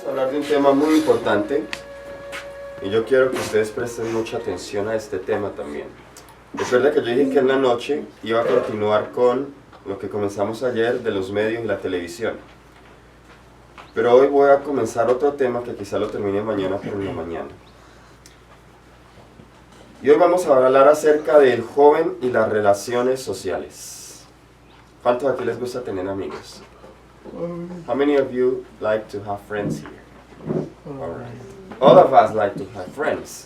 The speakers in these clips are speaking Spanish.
a hablar de un tema muy importante y yo quiero que ustedes presten mucha atención a este tema también. Recuerda que yo dije que en la noche iba a continuar con lo que comenzamos ayer de los medios y la televisión. Pero hoy voy a comenzar otro tema que quizá lo termine mañana por la mañana. Y hoy vamos a hablar acerca del joven y las relaciones sociales. ¿Cuántos aquí les gusta tener amigos? How many of you like to have friends here? All right. All of us like to have friends.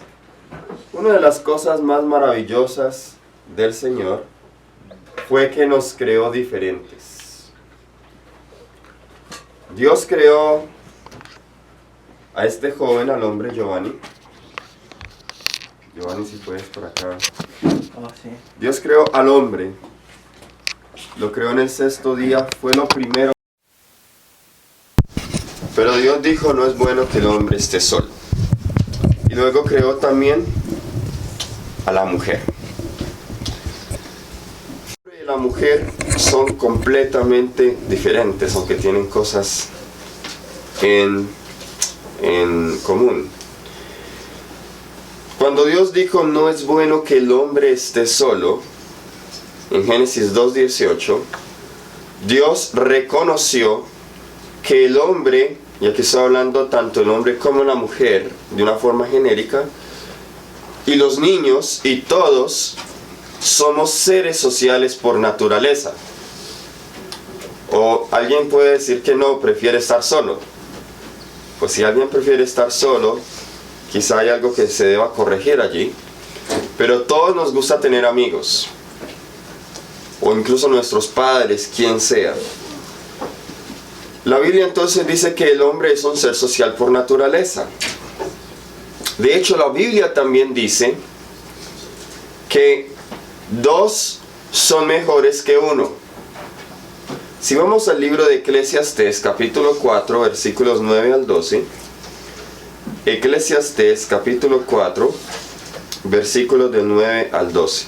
Una de las cosas más maravillosas del Señor fue que nos creó diferentes. Dios creó a este joven, al hombre Giovanni. Giovanni, si puedes por acá. Oh, sí. Dios creó al hombre. Lo creó en el sexto día, fue lo primero. Pero Dios dijo, no es bueno que el hombre esté solo. Y luego creó también a la mujer. El hombre y la mujer son completamente diferentes, aunque tienen cosas en común. Cuando Dios dijo, no es bueno que el hombre esté solo, en Génesis 2:18, Dios reconoció que el hombre, y aquí estoy hablando tanto el hombre como la mujer, de una forma genérica, y los niños y todos somos seres sociales por naturaleza. O alguien puede decir que no, prefiere estar solo. Pues si alguien prefiere estar solo, quizá hay algo que se deba corregir allí. Pero todos nos gusta tener amigos. O incluso nuestros padres, quien sea. La Biblia entonces dice que el hombre es un ser social por naturaleza. De hecho, la Biblia también dice que dos son mejores que uno. Si vamos al libro de Eclesiastés, capítulo 4, versículos 9 al 12. Eclesiastés, capítulo 4, versículos del 9 al 12.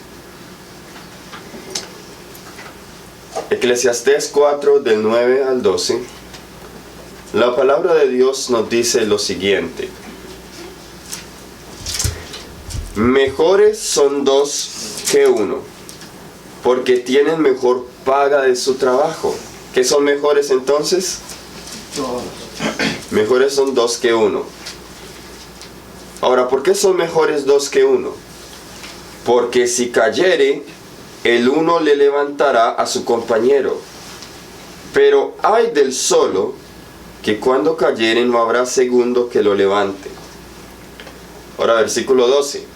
Eclesiastés 4, del 9 al 12. La palabra de Dios nos dice lo siguiente. Mejores son dos que uno, porque tienen mejor paga de su trabajo. ¿Qué son mejores entonces? Mejores son dos que uno. Ahora, ¿por qué son mejores dos que uno? Porque si cayere, el uno le levantará a su compañero. Pero ay del solo, que cuando cayere no habrá segundo que lo levante. Ahora versículo 12.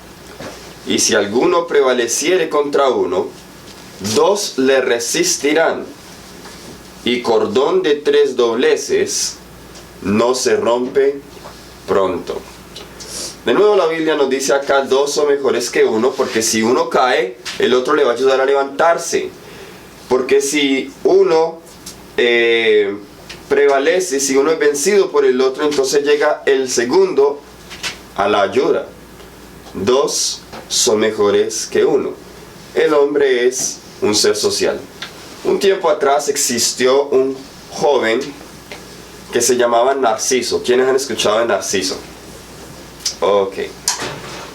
Y si alguno prevaleciere contra uno, dos le resistirán, y cordón de 3 dobleces no se rompe pronto. De nuevo la Biblia nos dice acá, dos son mejores que uno, porque si uno cae, el otro le va a ayudar a levantarse. Porque si uno prevalece, si uno es vencido por el otro, entonces llega el segundo a la ayuda. Dos son mejores que uno. El hombre es un ser social. Un tiempo atrás existió un joven que se llamaba Narciso. ¿Quiénes han escuchado de Narciso? Ok.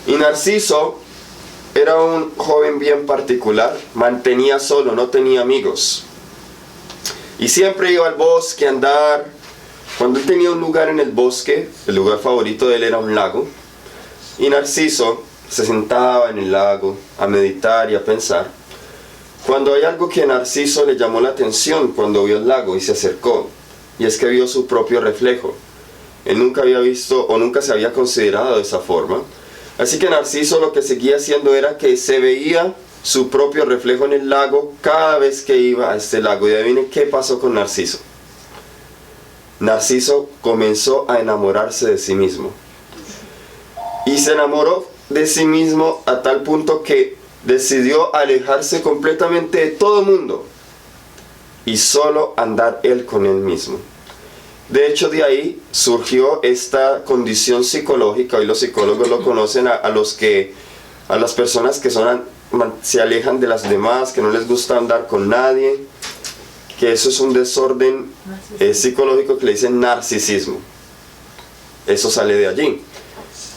Y Narciso era un joven bien particular. Mantenía solo, no tenía amigos. Y siempre iba al bosque a andar. Cuando él tenía un lugar en el bosque, el lugar favorito de él era un lago. Y Narciso se sentaba en el lago a meditar y a pensar. Cuando hay algo que a Narciso le llamó la atención cuando vio el lago y se acercó, y es que vio su propio reflejo. Él nunca había visto o nunca se había considerado de esa forma. Así que Narciso lo que seguía haciendo era que se veía su propio reflejo en el lago cada vez que iba a este lago. Y adivinen qué pasó con Narciso. Narciso comenzó a enamorarse de sí mismo. Y se enamoró de sí mismo a tal punto que decidió alejarse completamente de todo el mundo y solo andar él con él mismo. De hecho, de ahí surgió esta condición psicológica. Hoy los psicólogos lo conocen a las personas que se alejan de las demás, que no les gusta andar con nadie, que eso es un desorden psicológico que le dicen narcisismo. eso sale de allí.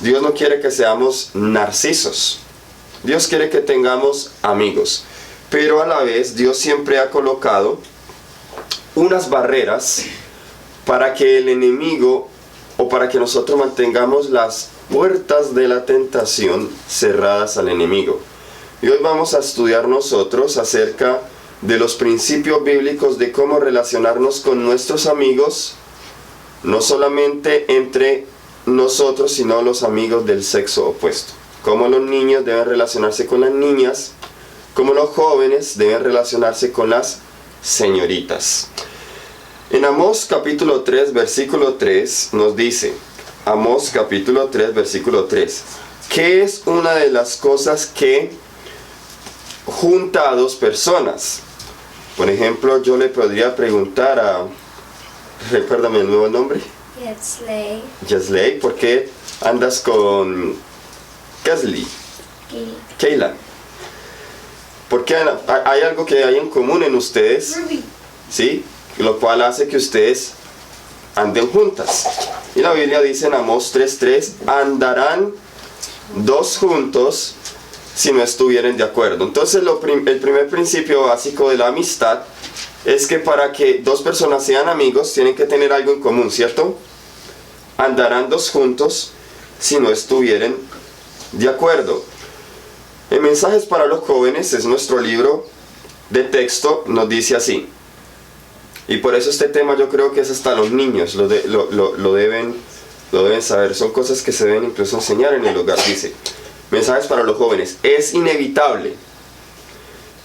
Dios no quiere que seamos narcisos. Dios quiere que tengamos amigos. Pero a la vez Dios siempre ha colocado unas barreras para que el enemigo o para que nosotros mantengamos las puertas de la tentación cerradas al enemigo. Y hoy vamos a estudiar nosotros acerca de los principios bíblicos de cómo relacionarnos con nuestros amigos, no solamente entre nosotros, sino los amigos del sexo opuesto. Cómo los niños deben relacionarse con las niñas, cómo los jóvenes deben relacionarse con las señoritas. En Amós capítulo 3, versículo 3 nos dice, Amós capítulo 3, versículo 3, ¿qué es una de las cosas que junta a dos personas? Por ejemplo, yo le podría preguntar a, recuérdame el nuevo nombre. Yesley. Yesley, ¿por qué andas con Kesley? Kayla. Porque hay algo que hay en común en ustedes, ¿sí? Lo cual hace que ustedes anden juntas. Y la Biblia dice en Amós 3:3, andarán dos juntos si no estuvieren de acuerdo. Entonces el primer principio básico de la amistad es que para que dos personas sean amigos tienen que tener algo en común, ¿cierto? Andarán dos juntos si no estuvieren de acuerdo. En Mensajes para los Jóvenes, es nuestro libro de texto, nos dice así. Y por eso este tema yo creo que es hasta los niños lo deben saber. Son cosas que se deben incluso enseñar en el hogar. Dice, Mensajes para los Jóvenes. Es inevitable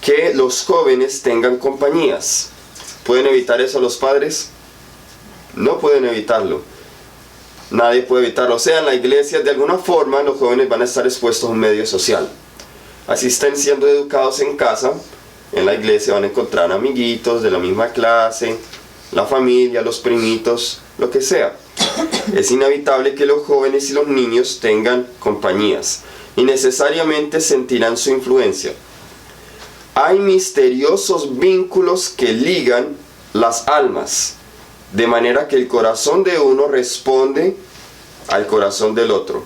que los jóvenes tengan compañías. ¿Pueden evitar eso los padres? No pueden evitarlo. Nadie puede evitarlo. O sea, en la iglesia de alguna forma los jóvenes van a estar expuestos a un medio social. Así estén siendo educados en casa, en la iglesia van a encontrar amiguitos de la misma clase, la familia, los primitos, lo que sea. Es inevitable que los jóvenes y los niños tengan compañías y necesariamente sentirán su influencia. Hay misteriosos vínculos que ligan las almas, de manera que el corazón de uno responde al corazón del otro.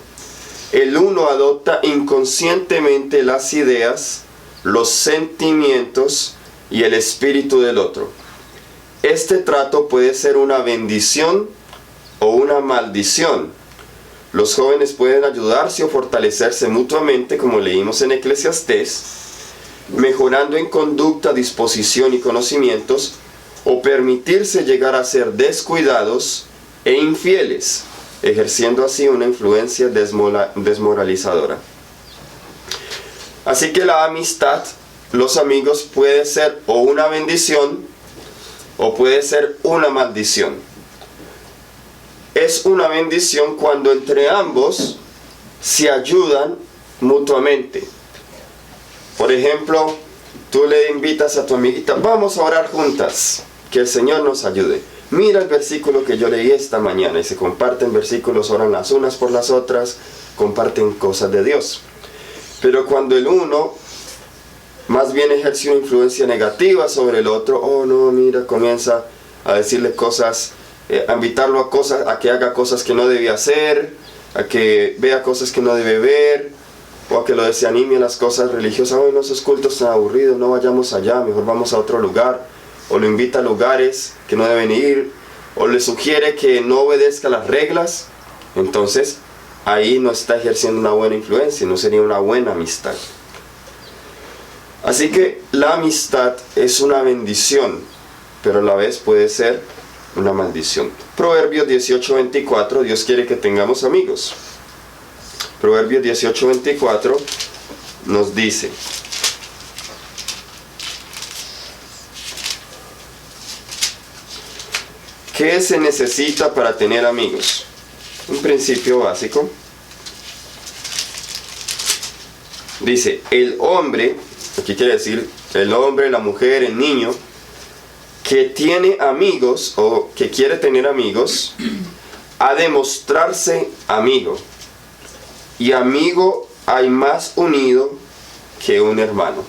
El uno adopta inconscientemente las ideas, los sentimientos y el espíritu del otro. Este trato puede ser una bendición o una maldición. Los jóvenes pueden ayudarse o fortalecerse mutuamente, como leímos en Eclesiastés, mejorando en conducta, disposición y conocimientos, o permitirse llegar a ser descuidados e infieles, ejerciendo así una influencia desmoralizadora. Así que la amistad, los amigos, puede ser o una bendición o puede ser una maldición. Es una bendición cuando entre ambos se ayudan mutuamente. Por ejemplo, tú le invitas a tu amiguita, vamos a orar juntas, que el Señor nos ayude. Mira el versículo que yo leí esta mañana, y se comparten versículos, oran las unas por las otras, comparten cosas de Dios. Pero cuando el uno más bien ejerce una influencia negativa sobre el otro, oh no, mira, comienza a decirle cosas, a invitarlo a cosas, a que haga cosas que no debe hacer, a que vea cosas que no debe ver, o a que lo desanime a las cosas religiosas. Oh, no, esos cultos están aburridos, no vayamos allá, mejor vamos a otro lugar. O lo invita a lugares que no deben ir, o le sugiere que no obedezca las reglas. Entonces ahí no está ejerciendo una buena influencia, no sería una buena amistad. Así que la amistad es una bendición, pero a la vez puede ser una maldición. Proverbios 18:24, Dios quiere que tengamos amigos. Proverbios 18:24 nos dice, ¿qué se necesita para tener amigos? Un principio básico. Dice, el hombre, aquí quiere decir el hombre, la mujer, el niño, que tiene amigos o que quiere tener amigos, ha de mostrarse amigo. Y amigo hay más unido que un hermano.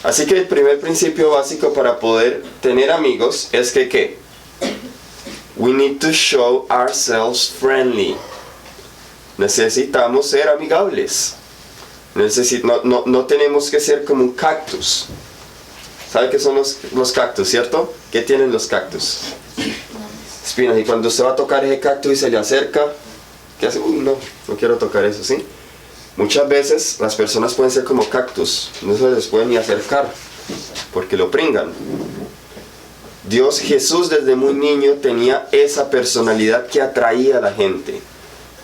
Así que el primer principio básico para poder tener amigos es que ¿qué? We need to show ourselves friendly. Necesitamos ser amigables. No tenemos que ser como un cactus. ¿Sabe qué son los cactus, cierto? ¿Qué tienen los cactus? Espinas. Y cuando usted va a tocar ese cactus y se le acerca, ¿qué hace? Uy, no quiero tocar eso, ¿sí? Muchas veces las personas pueden ser como cactus. No se les puede ni acercar porque lo pringan. Jesús desde muy niño tenía esa personalidad que atraía a la gente.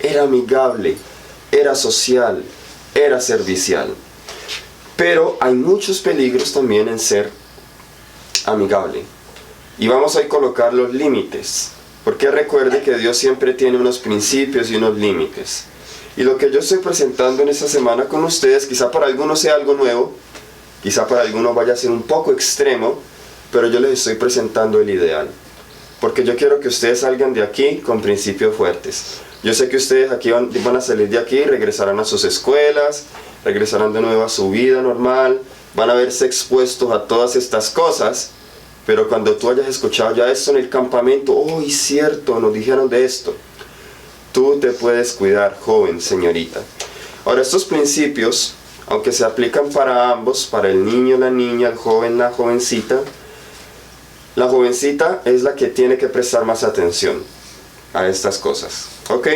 Era amigable, era social, era servicial. Pero hay muchos peligros también en ser amigable. Y vamos a colocar los límites. Porque recuerde que Dios siempre tiene unos principios y unos límites. Y lo que yo estoy presentando en esta semana con ustedes, quizá para algunos sea algo nuevo, quizá para algunos vaya a ser un poco extremo, pero yo les estoy presentando el ideal. Porque yo quiero que ustedes salgan de aquí con principios fuertes. Yo sé que ustedes aquí van a salir de aquí, regresarán a sus escuelas, regresarán de nuevo a su vida normal, van a verse expuestos a todas estas cosas, pero cuando tú hayas escuchado ya esto en el campamento, ¡oh, es cierto! Nos dijeron de esto. Tú te puedes cuidar, joven, señorita. Ahora, estos principios, aunque se aplican para ambos, para el niño, la niña, el joven, la jovencita es la que tiene que prestar más atención a estas cosas. ¿Ok?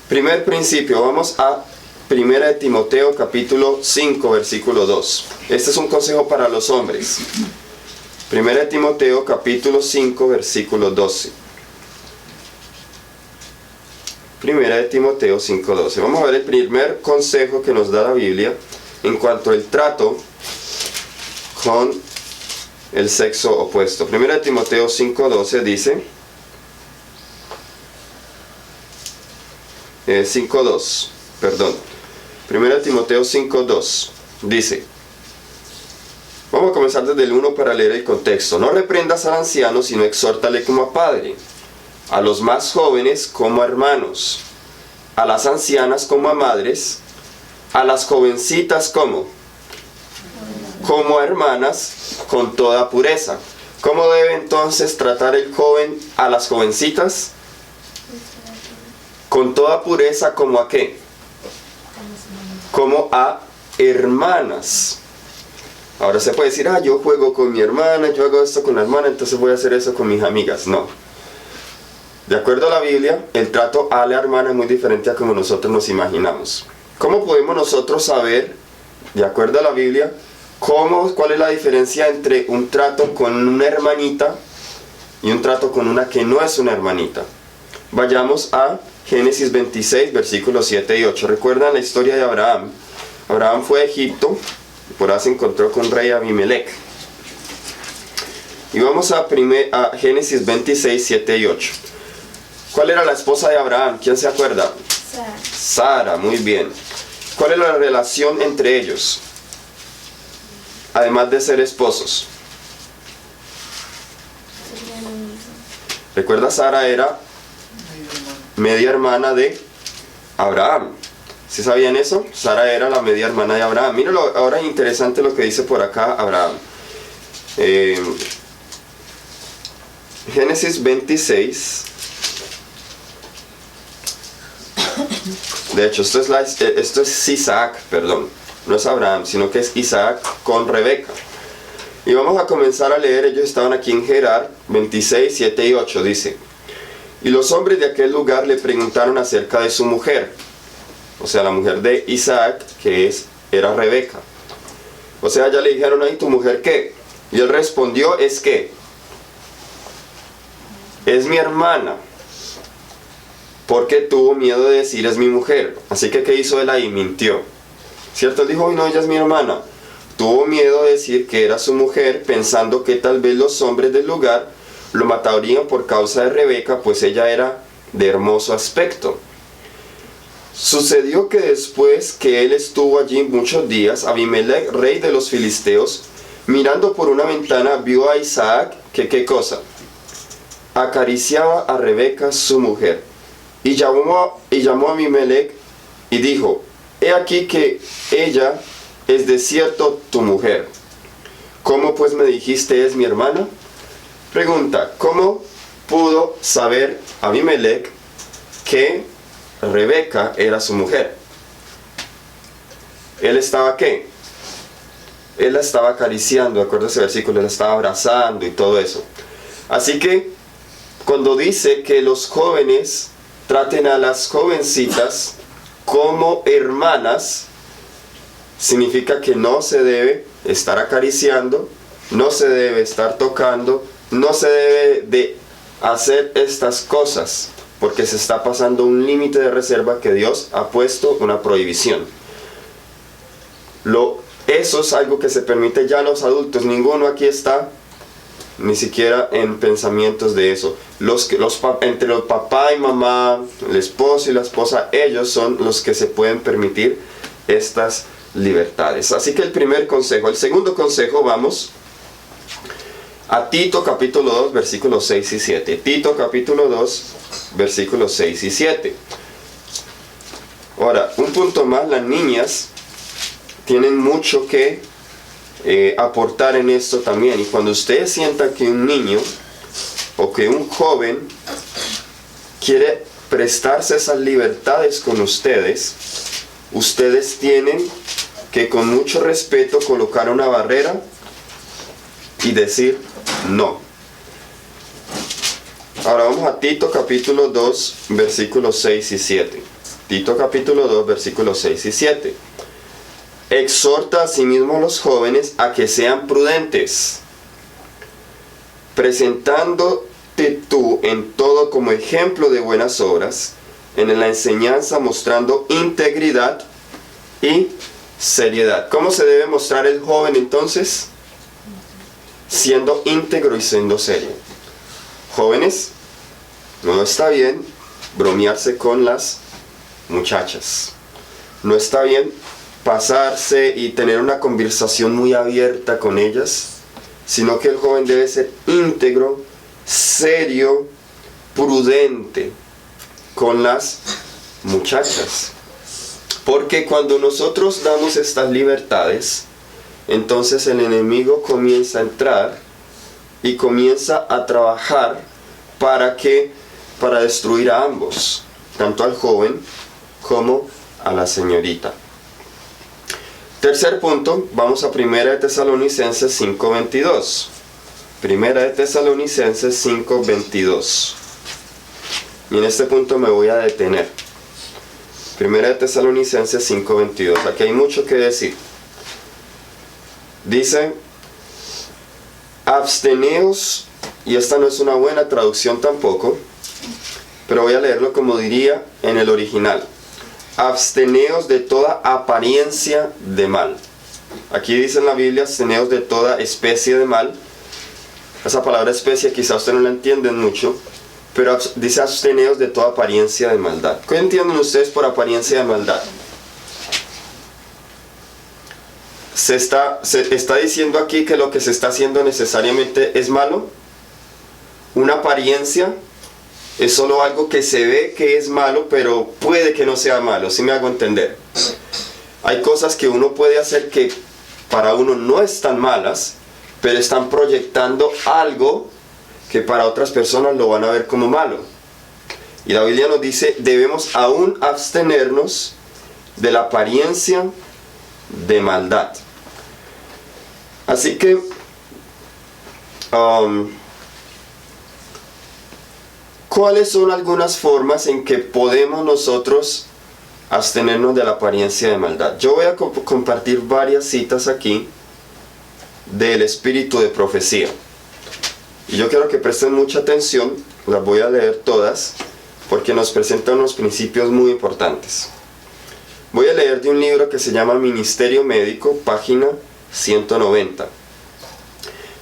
Primer principio, vamos a 1 de Timoteo capítulo 5 versículo 2. Este es un consejo para los hombres. 1 de Timoteo capítulo 5 versículo 12. 1 de Timoteo 5:12. Vamos a ver el primer consejo que nos da la Biblia en cuanto al trato con el sexo opuesto. 1 de Timoteo 5:12 dice 5:2, perdón. 1 de Timoteo 5:2 dice, vamos a comenzar desde el 1 para leer el contexto. No reprendas al anciano, sino exhórtale como a padre, a los más jóvenes como a hermanos, a las ancianas como a madres, a las jovencitas como a hermanas, con toda pureza. ¿Cómo debe entonces tratar el joven a las jovencitas? Con toda pureza, ¿como a qué? Como a hermanas. Ahora se puede decir, yo juego con mi hermana, yo hago esto con la hermana, entonces voy a hacer eso con mis amigas. No. De acuerdo a la Biblia, el trato a la hermana es muy diferente a como nosotros nos imaginamos. ¿Cómo podemos nosotros saber, de acuerdo a la Biblia, cuál es la diferencia entre un trato con una hermanita y un trato con una que no es una hermanita? Vayamos a Génesis 26, versículos 7 y 8. ¿Recuerdan la historia de Abraham? Abraham fue a Egipto y por ahí se encontró con rey Abimelech. Y vamos a Génesis 26, 7 y 8. ¿Cuál era la esposa de Abraham? ¿Quién se acuerda? Sara, muy bien. ¿Cuál es la relación entre ellos? Además de ser esposos. Recuerda, Sara era media hermana de Abraham. ¿Sí sabían eso? Sara era la media hermana de Abraham. Míralo, ahora es interesante lo que dice por acá Abraham. Génesis 26. De hecho, esto es Isaac, perdón. No es Abraham, sino que es Isaac con Rebeca. Y vamos a comenzar a leer. Ellos estaban aquí en Gerar, 26, 7 y 8. Dice: y los hombres de aquel lugar le preguntaron acerca de su mujer, o sea, la mujer de Isaac, que era Rebeca. O sea, ya le dijeron, ¿y tu mujer qué? Y él respondió, ¿es qué? Es mi hermana. Porque tuvo miedo de decir, es mi mujer. Así que, ¿qué hizo él ahí? Mintió. ¿Cierto? Él dijo, no, ella es mi hermana. Tuvo miedo de decir que era su mujer, pensando que tal vez los hombres del lugar lo matarían por causa de Rebeca, pues ella era de hermoso aspecto. Sucedió que después que él estuvo allí muchos días, Abimelech, rey de los filisteos, mirando por una ventana, vio a Isaac, que ¿qué cosa? Acariciaba a Rebeca, su mujer. Y llamó a Abimelech y dijo, he aquí que ella es de cierto tu mujer. ¿Cómo pues me dijiste es mi hermana? Pregunta, ¿cómo pudo saber Abimelech que Rebeca era su mujer? Él estaba ¿qué? Él la estaba acariciando, acuerdo ese versículo, él la estaba abrazando y todo eso. Así que cuando dice que los jóvenes traten a las jovencitas como hermanas, significa que no se debe estar acariciando, no se debe estar tocando, no se debe de hacer estas cosas, porque se está pasando un límite de reserva que Dios ha puesto una prohibición. Eso es algo que se permite ya a los adultos. Ninguno aquí está ni siquiera en pensamientos de eso. Entre los papá y mamá, el esposo y la esposa, ellos son los que se pueden permitir estas libertades. Así que el primer consejo. El segundo consejo, vamos a Tito capítulo 2, versículos 6 y 7. Tito capítulo 2, versículos 6 y 7. Ahora, un punto más, las niñas tienen mucho que aportar en esto también. Y cuando ustedes sientan que un niño o que un joven quiere prestarse esas libertades con ustedes, ustedes tienen que con mucho respeto colocar una barrera y decir no. Ahora vamos a Tito capítulo 2, versículos 6 y 7. Tito capítulo 2, versículos 6 y 7. Exhorta a sí mismo a los jóvenes a que sean prudentes, presentándote tú en todo como ejemplo de buenas obras, en la enseñanza mostrando integridad y seriedad. ¿Cómo se debe mostrar el joven entonces? Siendo íntegro y siendo serio. Jóvenes, no está bien bromearse con las muchachas. No está bien pasarse y tener una conversación muy abierta con ellas, sino que el joven debe ser íntegro, serio, prudente con las muchachas. Porque cuando nosotros damos estas libertades, entonces el enemigo comienza a entrar y comienza a trabajar para destruir a ambos, tanto al joven como a la señorita. Tercer punto, vamos a 1 de Tesalonicenses 5:22. 1 de Tesalonicenses 5:22. Y en este punto me voy a detener. 1 de Tesalonicenses 5:22. Aquí hay mucho que decir. Dice, absteneos, y esta no es una buena traducción tampoco, pero voy a leerlo como diría en el original. Absteneos de toda apariencia de mal. Aquí dice en la Biblia, absteneos de toda especie de mal. Esa palabra especie quizá usted no la entienden mucho, pero dice absteneos de toda apariencia de maldad. ¿Qué entienden ustedes por apariencia de maldad? ¿Se está diciendo aquí que lo que se está haciendo necesariamente es malo? Una apariencia es solo algo que se ve que es malo, pero puede que no sea malo, ¿sí me hago entender? Hay cosas que uno puede hacer que para uno no están malas, pero están proyectando algo que para otras personas lo van a ver como malo. Y la Biblia nos dice, debemos aún abstenernos de la apariencia de maldad. Así que, ¿cuáles son algunas formas en que podemos nosotros abstenernos de la apariencia de maldad? Yo voy a compartir varias citas aquí del espíritu de profecía. Y yo quiero que presten mucha atención, las voy a leer todas, porque nos presentan unos principios muy importantes. Voy a leer de un libro que se llama Ministerio Médico, página 190.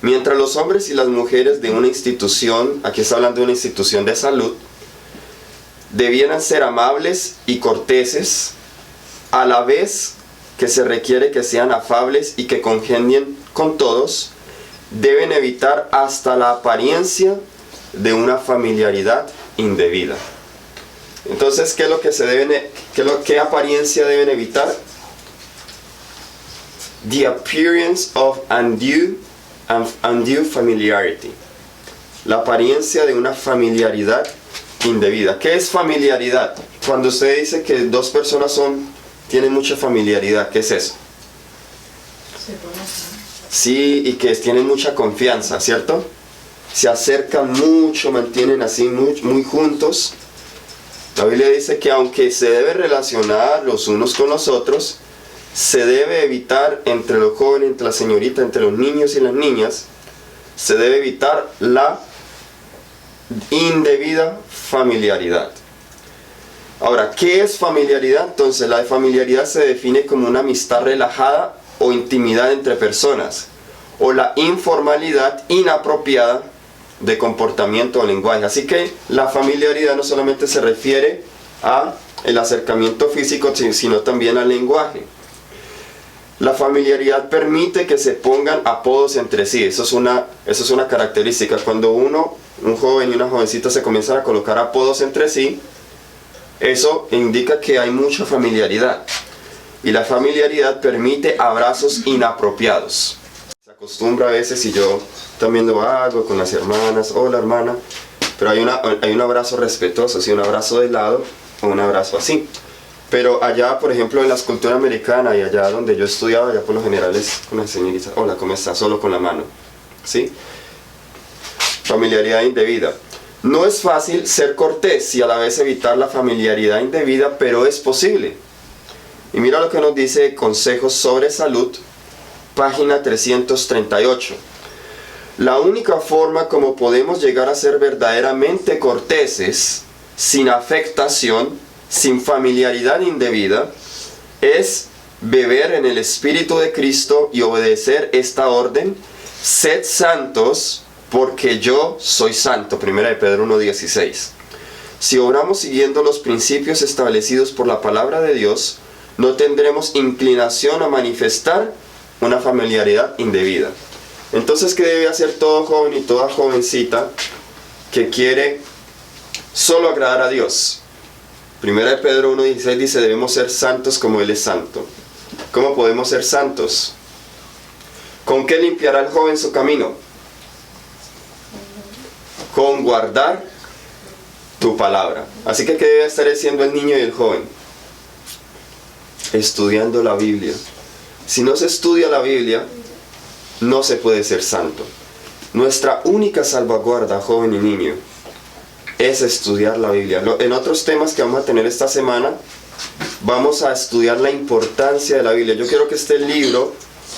Mientras los hombres y las mujeres de una institución, aquí está hablando de una institución de salud, debieran ser amables y corteses, a la vez que se requiere que sean afables y que congenien con todos, deben evitar hasta la apariencia de una familiaridad indebida. Entonces, ¿qué es lo que qué apariencia deben evitar? The appearance of undue familiarity. la apariencia de una familiaridad indebida. ¿Qué es familiaridad? Cuando usted dice que dos personas tienen mucha familiaridad, ¿qué es eso? Se conocen. Sí, y que tienen mucha confianza, ¿cierto? Se acercan mucho, mantienen así muy juntos. La Biblia dice que aunque se debe relacionar los unos con los otros, se debe evitar entre los jóvenes, entre la señorita, entre los niños y las niñas, se debe evitar la indebida familiaridad. Ahora, ¿qué es familiaridad? Entonces, la familiaridad se define como una amistad relajada o intimidad entre personas, o la informalidad inapropiada de comportamiento o lenguaje. Así que la familiaridad no solamente se refiere a el acercamiento físico, sino también al lenguaje. La familiaridad permite que se pongan apodos entre sí. Eso es una característica. Cuando un joven y una jovencita se comienzan a colocar apodos entre sí, eso indica que hay mucha familiaridad. Y la familiaridad permite abrazos inapropiados. Se acostumbra a veces, y yo también lo hago con las hermanas, hola hermana, pero hay un abrazo respetuoso, ¿sí? Un abrazo de lado o un abrazo así. Pero allá, por ejemplo, en la cultura americana y allá donde yo estudiaba, allá por lo general es con la señorita, hola, ¿cómo estás? Solo con la mano, ¿sí? Familiaridad indebida. No es fácil ser cortés y a la vez evitar la familiaridad indebida, pero es posible. Y mira lo que nos dice Consejos sobre Salud, página 338. La única forma como podemos llegar a ser verdaderamente corteses, sin afectación, sin familiaridad indebida, es beber en el Espíritu de Cristo y obedecer esta orden: sed santos, porque yo soy santo. 1 Pedro 1:16. Si obramos siguiendo los principios establecidos por la palabra de Dios, no tendremos inclinación a manifestar una familiaridad indebida. Entonces, ¿qué debe hacer todo joven y toda jovencita que quiere solo agradar a Dios? 1 Pedro 1:16 dice, debemos ser santos como Él es santo. ¿Cómo podemos ser santos? ¿Con qué limpiará el joven su camino? Con guardar tu palabra. Así que, ¿qué debe estar haciendo el niño y el joven? Estudiando la Biblia. Si no se estudia la Biblia, no se puede ser santo. Nuestra única salvaguarda, joven y niño, es estudiar la Biblia. En otros temas que vamos a tener esta semana, vamos a estudiar la importancia de la Biblia. Yo quiero que este libro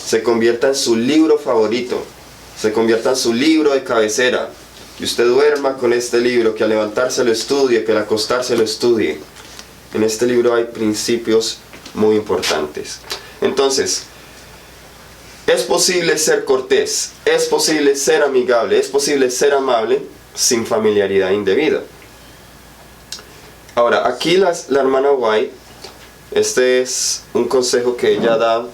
se convierta en su libro favorito, se convierta en su libro de cabecera, que usted duerma con este libro, que al levantarse lo estudie, que al acostarse lo estudie. En este libro hay principios muy importantes. Entonces, es posible ser cortés, es posible ser amigable, es posible ser amable sin familiaridad indebida. Ahora, aquí la hermana White, este es un consejo que ella da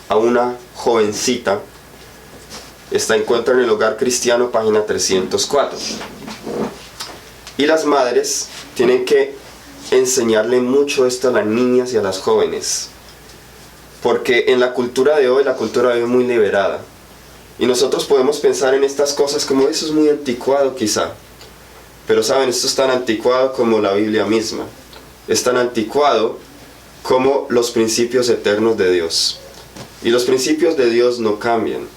a una jovencita. Está encuentra en el Hogar Cristiano, página 304. Y las madres tienen que enseñarle mucho esto a las niñas y a las jóvenes. Porque en la cultura de hoy, la cultura de hoy es muy liberada. Y nosotros podemos pensar en estas cosas como eso es muy anticuado quizá. Pero saben, esto es tan anticuado como la Biblia misma. Es tan anticuado como los principios eternos de Dios. Y los principios de Dios no cambian.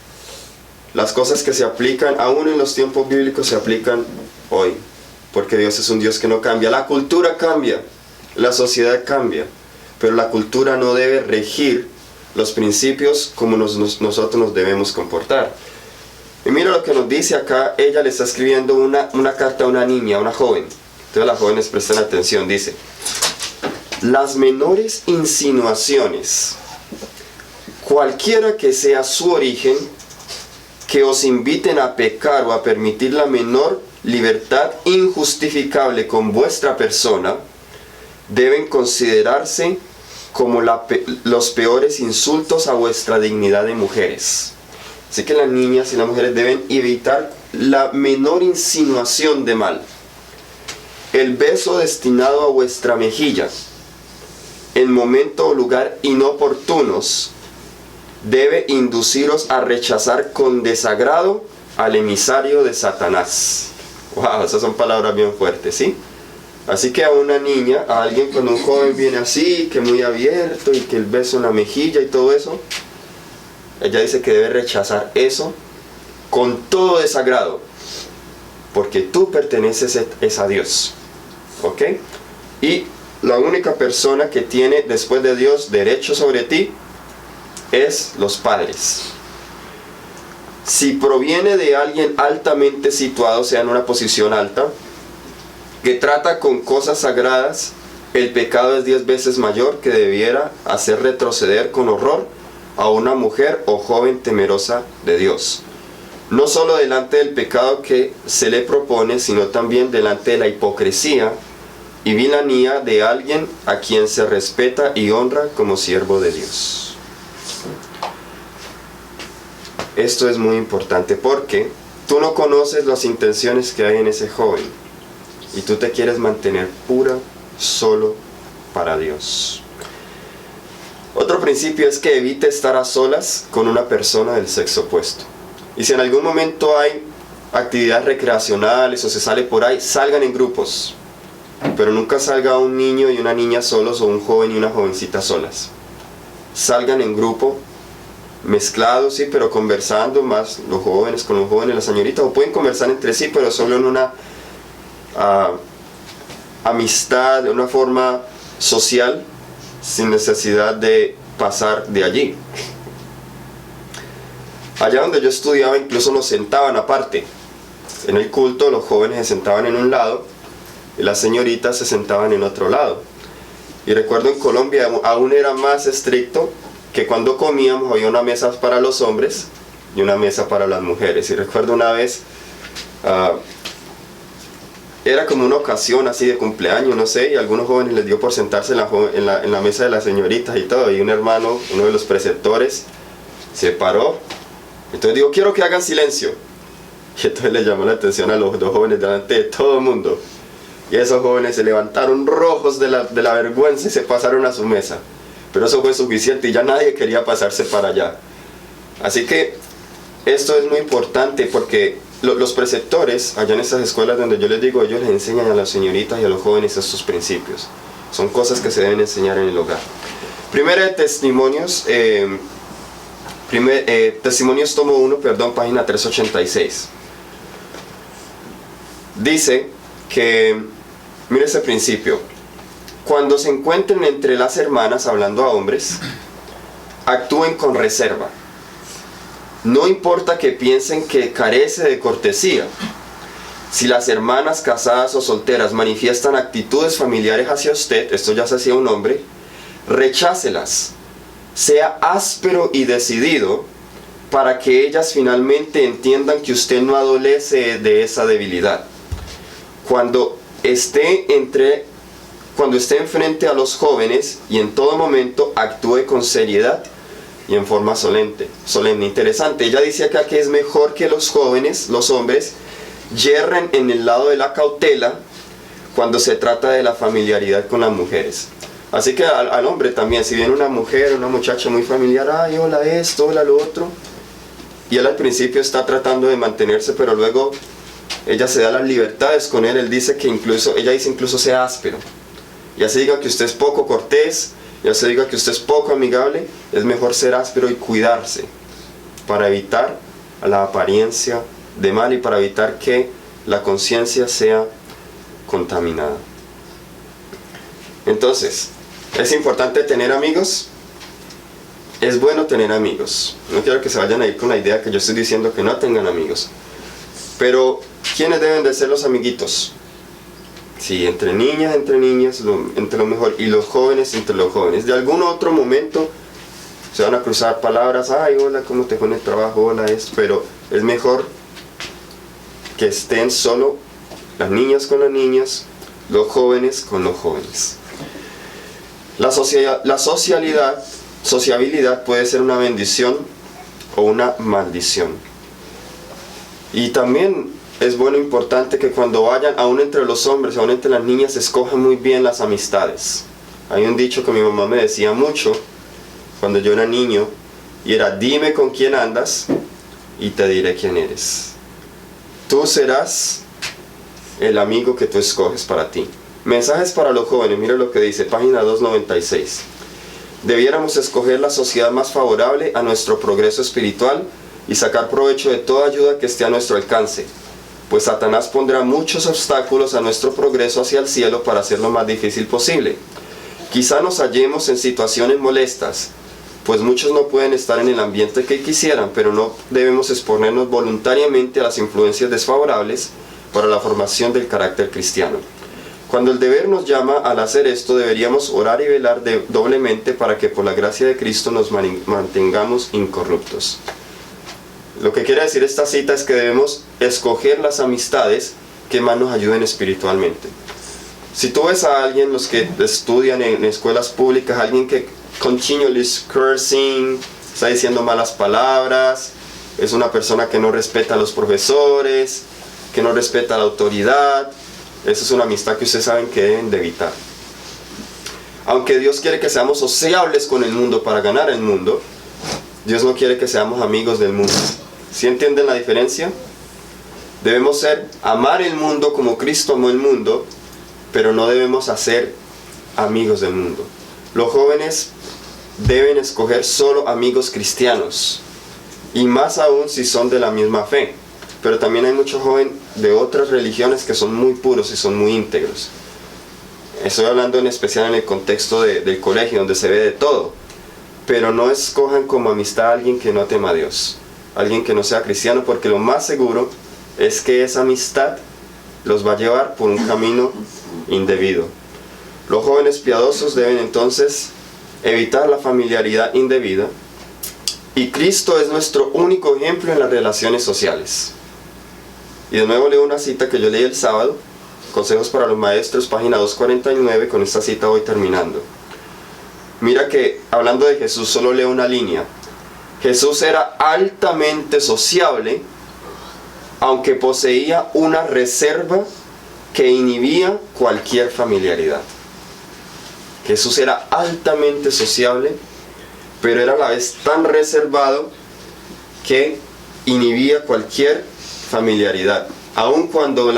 Las cosas que se aplican aún en los tiempos bíblicos se aplican hoy. Porque Dios es un Dios que no cambia. La cultura cambia, la sociedad cambia. Pero la cultura no debe regir los principios como nosotros nos debemos comportar. Y mira lo que nos dice acá. Ella le está escribiendo una carta a una niña, a una joven. Entonces las jóvenes presten atención. Dice: las menores insinuaciones, cualquiera que sea su origen, que os inviten a pecar o a permitir la menor libertad injustificable con vuestra persona, deben considerarse como los peores insultos a vuestra dignidad de mujeres. Así que las niñas y las mujeres deben evitar la menor insinuación de mal. El beso destinado a vuestra mejilla, en momento o lugar inoportunos, debe induciros a rechazar con desagrado al emisario de Satanás. Wow, esas son palabras bien fuertes, ¿sí? Así que a una niña, a alguien, cuando un joven viene así, que muy abierto y que el beso en la mejilla y todo eso, ella dice que debe rechazar eso con todo desagrado, porque tú perteneces a Dios, ¿ok? Y la única persona que tiene después de Dios derecho sobre ti es los padres. Si proviene de alguien altamente situado, sea en una posición alta, que trata con cosas sagradas, el pecado es 10 veces mayor, que debiera hacer retroceder con horror a una mujer o joven temerosa de Dios. No solo delante del pecado que se le propone, sino también delante de la hipocresía y vilanía de alguien a quien se respeta y honra como siervo de Dios. Esto es muy importante porque tú no conoces las intenciones que hay en ese joven y tú te quieres mantener pura solo para Dios. Otro principio es que evite estar a solas con una persona del sexo opuesto. Y si en algún momento hay actividades recreacionales o se sale por ahí, salgan en grupos. Pero nunca salga un niño y una niña solos o un joven y una jovencita solas. Salgan en grupo, mezclados, sí, pero conversando más los jóvenes con los jóvenes, las señoritas, o pueden conversar entre sí, pero solo en una amistad, de una forma social, sin necesidad de pasar de allí. Allá donde yo estudiaba incluso nos sentaban aparte. En el culto los jóvenes se sentaban en un lado y las señoritas se sentaban en otro lado. Y recuerdo en Colombia aún era más estricto, que cuando comíamos había una mesa para los hombres y una mesa para las mujeres. Y recuerdo una vez, era como una ocasión así de cumpleaños, no sé, y a algunos jóvenes les dio por sentarse en la mesa de las señoritas y todo. Y un hermano, uno de los preceptores, se paró. Entonces digo, quiero que hagan silencio. Y entonces le llamó la atención a los dos jóvenes delante de todo el mundo. Y esos jóvenes se levantaron rojos de la vergüenza y se pasaron a su mesa. Pero eso fue suficiente y ya nadie quería pasarse para allá. Así que esto es muy importante porque los preceptores, allá en estas escuelas donde yo les digo, ellos les enseñan a las señoritas y a los jóvenes estos principios. Son cosas que se deben enseñar en el hogar. Primera de Testimonios, Testimonios tomo 1, página 386. Dice que, mire ese principio: cuando se encuentren entre las hermanas, hablando a hombres, actúen con reserva. No importa que piensen que carece de cortesía. Si las hermanas casadas o solteras manifiestan actitudes familiares hacia usted, esto ya se hacía un hombre, rechácelas. Sea áspero y decidido para que ellas finalmente entiendan que usted no adolece de esa debilidad. Cuando esté enfrente a los jóvenes y en todo momento actúe con seriedad y en forma solemne. Interesante, ella dice acá que es mejor que los jóvenes, los hombres, yerren en el lado de la cautela cuando se trata de la familiaridad con las mujeres. Así que al hombre también, si viene una mujer, una muchacha muy familiar, ay, hola esto, hola lo otro, y él al principio está tratando de mantenerse, pero luego ella se da las libertades con él. Ella dice incluso sea áspero. Ya se diga que usted es poco cortés, ya se diga que usted es poco amigable, es mejor ser áspero y cuidarse para evitar la apariencia de mal y para evitar que la conciencia sea contaminada. Entonces, ¿es importante tener amigos? Es bueno tener amigos. No quiero que se vayan a ir con la idea que yo estoy diciendo que no tengan amigos. Pero, ¿quiénes deben de ser los amiguitos? Sí, entre niñas, entre lo mejor, y los jóvenes, entre los jóvenes. De algún otro momento se van a cruzar palabras, ay, hola, ¿cómo te fue en el trabajo? Hola, esto. Pero es mejor que estén solo las niñas con las niñas, los jóvenes con los jóvenes. La sociabilidad puede ser una bendición o una maldición. Y también es bueno, importante que cuando vayan, aún entre los hombres, aún entre las niñas, escojan muy bien las amistades. Hay un dicho que mi mamá me decía mucho cuando yo era niño, y era: dime con quién andas y te diré quién eres. tú serás el amigo que tú escoges para ti. Mensajes para los jóvenes, mira lo que dice, página 296. Debiéramos escoger la sociedad más favorable a nuestro progreso espiritual y sacar provecho de toda ayuda que esté a nuestro alcance, pues Satanás pondrá muchos obstáculos a nuestro progreso hacia el cielo para hacerlo más difícil posible. Quizá nos hallemos en situaciones molestas, pues muchos no pueden estar en el ambiente que quisieran, pero no debemos exponernos voluntariamente a las influencias desfavorables para la formación del carácter cristiano. Cuando el deber nos llama al hacer esto, deberíamos orar y velar doblemente para que por la gracia de Cristo nos mantengamos incorruptos. Lo que quiere decir esta cita es que debemos escoger las amistades que más nos ayuden espiritualmente. Si tú ves a alguien, los que estudian en escuelas públicas, alguien que continually cursing, está diciendo malas palabras, es una persona que no respeta a los profesores, que no respeta a la autoridad, esa es una amistad que ustedes saben que deben de evitar. Aunque Dios quiere que seamos sociables con el mundo para ganar el mundo, Dios no quiere que seamos amigos del mundo. ¿Sí entienden la diferencia? Debemos amar el mundo como Cristo amó el mundo, pero no debemos hacer amigos del mundo. Los jóvenes deben escoger solo amigos cristianos, y más aún si son de la misma fe. Pero también hay muchos jóvenes de otras religiones que son muy puros y son muy íntegros. Estoy hablando en especial en el contexto del colegio, donde se ve de todo. Pero no escojan como amistad a alguien que no tema a Dios, alguien que no sea cristiano, porque lo más seguro es que esa amistad los va a llevar por un camino indebido. Los jóvenes piadosos deben entonces evitar la familiaridad indebida, y Cristo es nuestro único ejemplo en las relaciones sociales. Y de nuevo leo una cita que yo leí el sábado, Consejos para los Maestros, página 249, con esta cita voy terminando. Mira que, hablando de Jesús, solo leo una línea. Jesús era altamente sociable, aunque poseía una reserva que inhibía cualquier familiaridad. Jesús era altamente sociable, pero era a la vez tan reservado que inhibía cualquier familiaridad. Aun cuando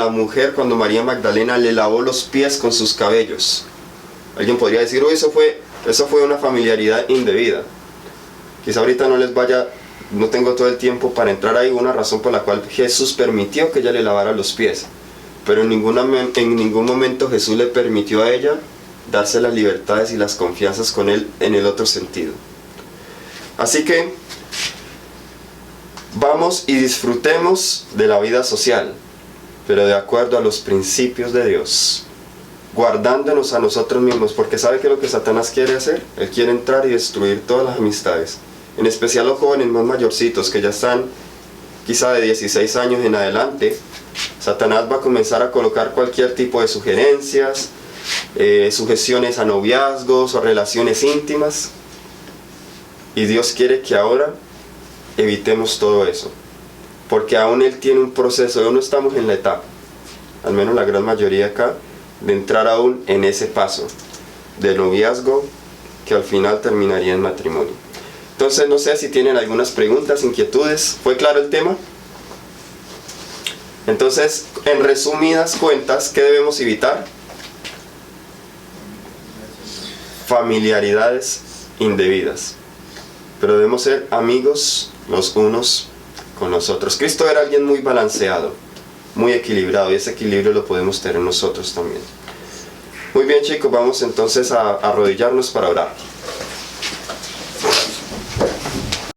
cuando María Magdalena le lavó los pies con sus cabellos. Alguien podría decir, eso fue una familiaridad indebida. Quizá ahorita no tengo todo el tiempo para entrar ahí, una razón por la cual Jesús permitió que ella le lavara los pies. Pero en ningún momento Jesús le permitió a ella darse las libertades y las confianzas con él en el otro sentido. Así que vamos y disfrutemos de la vida social, pero de acuerdo a los principios de Dios, guardándonos a nosotros mismos, porque ¿sabe qué es lo que Satanás quiere hacer? Él quiere entrar y destruir todas las amistades, en especial los jóvenes más mayorcitos que ya están quizá de 16 años en adelante. Satanás va a comenzar a colocar cualquier tipo de sugerencias, sugestiones a noviazgos o relaciones íntimas, y Dios quiere que ahora evitemos todo eso, porque aún Él tiene un proceso. Aún no estamos en la etapa, al menos la gran mayoría acá, de entrar aún en ese paso de noviazgo que al final terminaría en matrimonio. Entonces no sé si tienen algunas preguntas, inquietudes. ¿Fue claro el tema? Entonces, en resumidas cuentas, ¿qué debemos evitar? Familiaridades indebidas, pero debemos ser amigos los unos con los otros. Cristo era alguien muy balanceado, muy equilibrado, y ese equilibrio lo podemos tener nosotros también. Muy bien, chicos, vamos entonces a arrodillarnos para orar.